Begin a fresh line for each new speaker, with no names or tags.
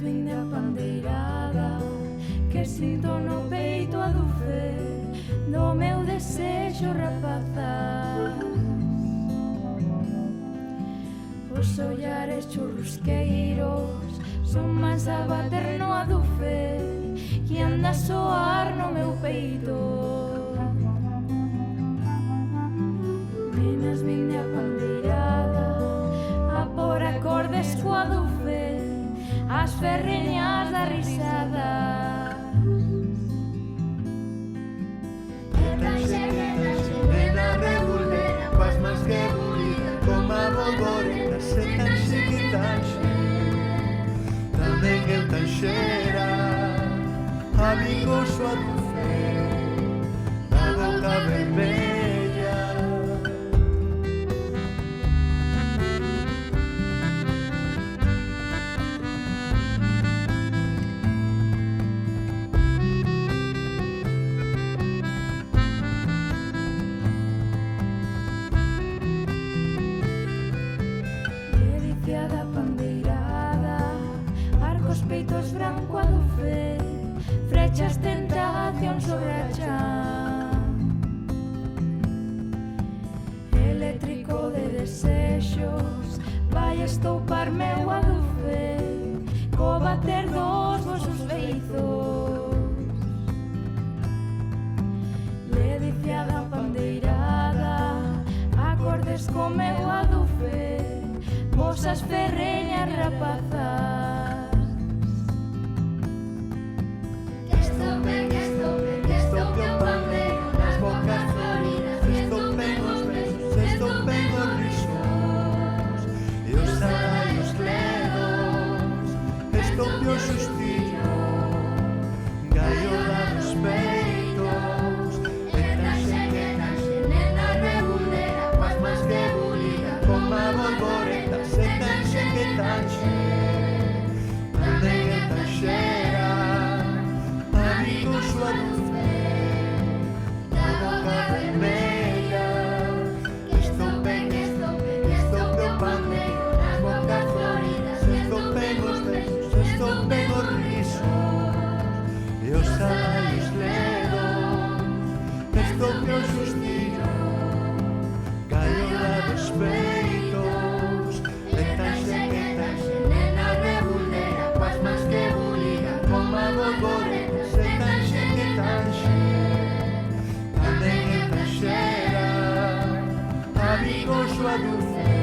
vin da pandeirada que sinto no peito a dulce do meu desexo rapazaz. Os ollares churrusqueiros son máis a bater no adufe que anda a soar no meu peito. Nenas vin da pandeirada a por acordes coa dufe as ferreñas da risada.
Nena rebulera, pas máis que bulida, como a bolboreta, se tanxe que tanxe. Tamén eu tanxera, amigo súa dulce, na boca vermella.
Da pandeirada, arcos peitos branco a dulce, frechas tentación sobre a chan. Eléctrico de desexos, vai estoupar meu a dulce, co bater dos vosos beizos. Ledicia da pandeirada, acordes co meu a dulce, vosas ferreñas rapazas.
Que estope o pandeiro nas bocas floridas, que estopen os besos, que estopen os risos,
E os salaios ledos, estope o xustillo, gaiola dos peitos. E tanxe,
nena rebulera,
pas máis que bulida, como a bolboreta, se tanxe que tanxe. Tamén é tanxera, amigo súa dulce, na boca vermella. Que estope o pandeiro nas bocas floridas, se estopen os besos, se estopen os risos, e os salaios ledos, estope o xustillo, gaiola dos peitos. E tanxe,
nena rebulera,
pas máis que bulida, como a bolboreta, se tanxe que tanxe. Tamén é tanxera, amigo súa dulce,